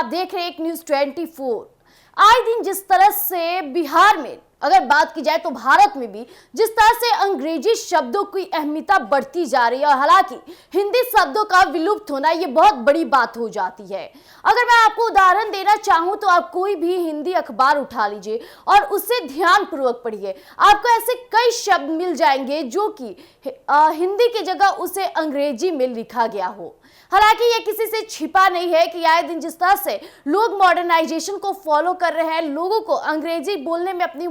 आप देख रहे हैं एक न्यूज 24। आए दिन जिस तरह से बिहार में अगर बात की जाए तो भारत में भी जिस तरह से अंग्रेजी शब्दों की अहमियता बढ़ती जा रही है, और हालांकि हिंदी शब्दों का विलुप्त होना ये बहुत बड़ी बात हो जाती है। अगर मैं आपको उदाहरण देना चाहूं तो आप कोई भी हिंदी अखबार उठा लीजिए और उससे ध्यानपूर्वक पढ़िए, आपको ऐसे कई शब्द मिल जाएंगे जो कि हिंदी की जगह उसे अंग्रेजी में लिखा गया हो। हालांकि ये किसी से छिपा नहीं है कि आए दिन जिस तरह से लोग मॉडर्नाइजेशन को फॉलो कर रहे हैं, लोगों को अंग्रेजी बोलने में अपनी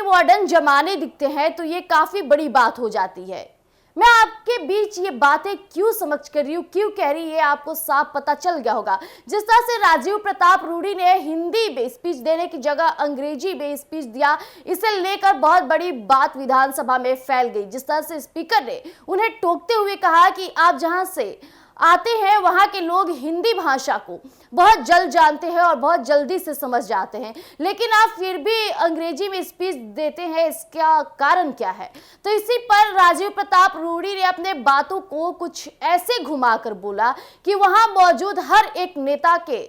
मॉडर्न जमाने दिखते हैं, तो ये काफी बड़ी बात हो जाती है। मैं आपके बीच ये बातें क्यों समझ कर रही हूँ, क्यों कह रही है, आपको साफ पता चल गया होगा। जिस तरह से राजीव प्रताप रूडी ने हिंदी में स्पीच देने की जगह अंग्रेजी में स्पीच दिया, इसे लेकर बहुत बड़ी बात विधानसभा में फैल गई। जिस तरह से स्पीकर ने उन्हें टोकते हुए कहा कि आप जहां से आते हैं वहां के लोग हिंदी भाषा को बहुत जल्द जानते हैं और बहुत जल्दी से समझ जाते हैं, लेकिन आप फिर भी अंग्रेजी में स्पीच देते हैं, इसका कारण क्या है। तो इसी पर राजीव प्रताप रूडी ने अपने बातों को कुछ ऐसे घुमाकर बोला कि वहां मौजूद हर एक नेता के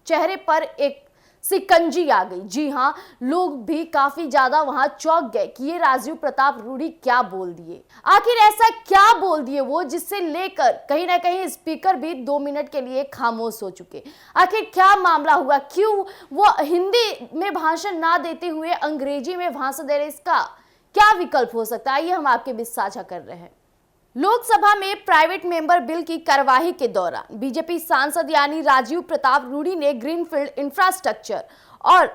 चेहरे पर एक सिकंजी आ गई। जी हाँ, लोग भी काफी ज्यादा वहां चौंक गए कि ये राजीव प्रताप रूडी क्या बोल दिए। आखिर ऐसा क्या बोल दिए वो, जिससे लेकर कहीं ना कहीं स्पीकर भी 2 मिनट के लिए खामोश हो चुके। आखिर क्या मामला हुआ, क्यों वो हिंदी में भाषण ना देते हुए अंग्रेजी में भाषण दे रहे, इसका क्या विकल्प हो सकता है, ये हम आपके बीच साझा कर रहे हैं। लोकसभा में प्राइवेट मेंबर बिल की कार्यवाही के दौरान बीजेपी सांसद यानी राजीव प्रताप रूडी ने ग्रीनफील्ड इंफ्रास्ट्रक्चर और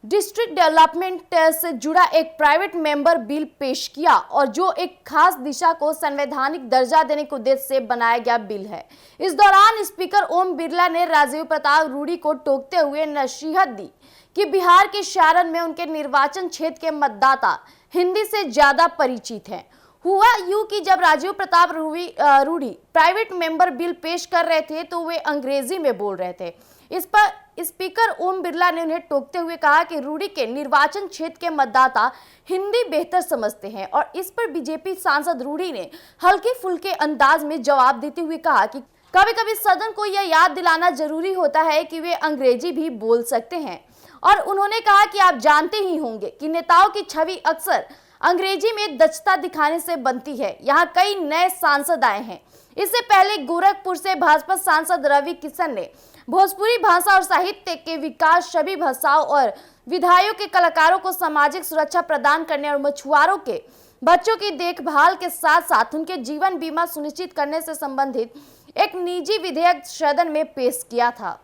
डिस्ट्रिक्ट डेवलपमेंट से जुड़ा एक प्राइवेट मेंबर बिल पेश किया, और जो एक खास दिशा को संवैधानिक दर्जा देने के उद्देश्य से बनाया गया बिल है। इस दौरान स्पीकर ओम बिरला ने राजीव प्रताप रूडी को टोकते हुए नसीहत दी कि बिहार के सारण में उनके निर्वाचन क्षेत्र के मतदाता हिंदी से ज्यादा परिचित हैं। हुआ यूं कि जब Rajiv Pratap Rudy private member bill पेश कर रहे थे तो वे अंग्रेजी में बोल रहे थे। इस पर स्पीकर ओम बिरला ने उन्हें टोकते हुए कहा कि रूडी के निर्वाचन क्षेत्र के मतदाता हिंदी बेहतर समझते हैं, और इस पर बीजेपी सांसद रूडी ने हल्के फुल्के अंदाज में जवाब देते हुए कहा कि कभी कभी सदन को यह याद दिलाना जरूरी होता है कि वे अंग्रेजी भी बोल सकते हैं। और उन्होंने कहा कि आप जानते ही होंगे कि नेताओं की छवि अक्सर अंग्रेजी में दक्षता दिखाने से बनती है। यहाँ कई नए सांसद आए हैं। इससे पहले गोरखपुर से भाजपा सांसद रवि किशन ने भोजपुरी भाषा और साहित्य के विकास, सभी भाषाओं और विधाओं के कलाकारों को सामाजिक सुरक्षा प्रदान करने और मछुआरों के बच्चों की देखभाल के साथ साथ उनके जीवन बीमा सुनिश्चित करने से संबंधित एक निजी विधेयक सदन में पेश किया था।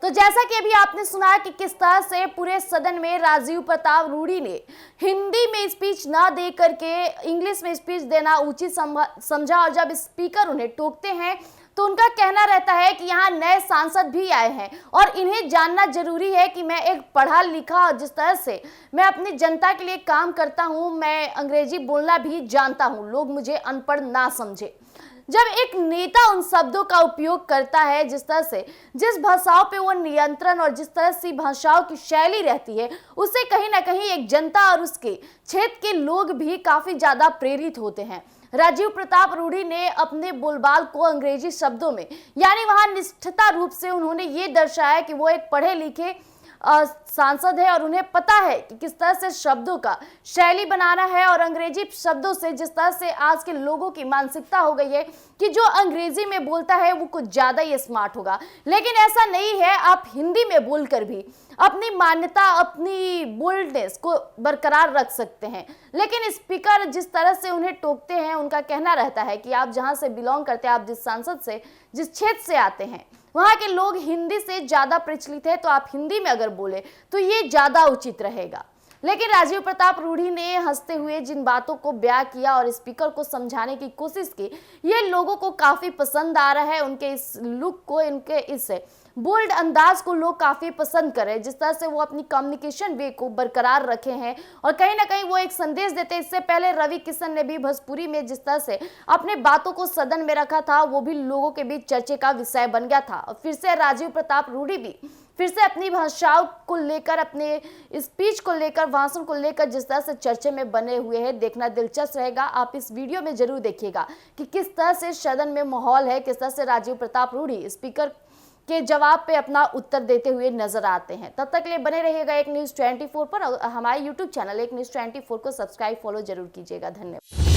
तो जैसा कि अभी आपने सुना कि किस तरह से पूरे सदन में राजीव प्रताप रूडी ने हिंदी में स्पीच ना दे करके इंग्लिश में स्पीच देना उचित समझा, और जब स्पीकर उन्हें टोकते हैं तो उनका कहना रहता है कि यहाँ नए सांसद भी आए हैं और इन्हें जानना जरूरी है कि मैं एक पढ़ा लिखा, और जिस तरह से मैं अपनी जनता के लिए काम करता हूँ, मैं अंग्रेजी बोलना भी जानता हूँ, लोग मुझे अनपढ़ ना समझे। जब एक नेता उन शब्दों का उपयोग करता है, जिस तरह से जिस भाषाओं पे वो नियंत्रण और जिस तरह से भाषाओं की शैली रहती है, उससे कहीं ना कहीं एक जनता और उसके क्षेत्र के लोग भी काफी ज्यादा प्रेरित होते हैं। राजीव प्रताप रूडी ने अपने बोलबाल को अंग्रेजी शब्दों में, यानी वहां निष्ठता रूप से उन्होंने ये दर्शाया कि वो एक पढ़े लिखे सांसद है और उन्हें पता है कि किस तरह से शब्दों का शैली बनाना है, और अंग्रेजी शब्दों से जिस तरह से आज के लोगों की मानसिकता हो गई है कि जो अंग्रेजी में बोलता है वो कुछ ज्यादा ही स्मार्ट होगा, लेकिन ऐसा नहीं है। आप हिंदी में बोलकर भी अपनी मान्यता, अपनी बोल्डनेस को बरकरार रख सकते हैं। लेकिन स्पीकर जिस तरह से उन्हें टोकते हैं, उनका कहना रहता है कि आप जहां से बिलोंग करते हैं, आप जिस सांसद से, जिस क्षेत्र से आते हैं, वहां के लोग हिंदी से ज्यादा प्रचलित है, तो आप हिंदी में अगर बोले तो ये ज्यादा उचित रहेगा। लेकिन राजीव प्रताप रूडी ने हंसते हुए जिन बातों को बयां किया और स्पीकर को समझाने की कोशिश की, ये लोगों को काफी पसंद आ रहा है। उनके इस लुक को, इनके इस बोल्ड अंदाज को लोग काफी पसंद कर रहे हैं, जिस तरह से वो अपनी कम्युनिकेशन वे को बरकरार रखे हैं और कहीं ना कहीं वो एक संदेश देते हैं। इससे पहले रवि किशन ने भी भोजपुरी में जिस तरह से अपने बातों को सदन में रखा था, वो भी लोगों के बीच चर्चे का विषय बन गया था। और फिर से राजीव प्रताप रूडी भी फिर से अपनी भाषाओं को लेकर, अपने स्पीच को लेकर, भाषण को लेकर जिस तरह से चर्चे में बने हुए हैं, देखना दिलचस्प रहेगा। आप इस वीडियो में जरूर देखिएगा कि किस तरह से सदन में माहौल है, किस तरह से राजीव प्रताप रूडी स्पीकर के जवाब पे अपना उत्तर देते हुए नजर आते हैं। तब तक के लिए बने रहिएगा एक न्यूज़ 24 पर। हमारे YouTube चैनल एक न्यूज़ 24 को सब्सक्राइब फॉलो जरूर कीजिएगा। धन्यवाद।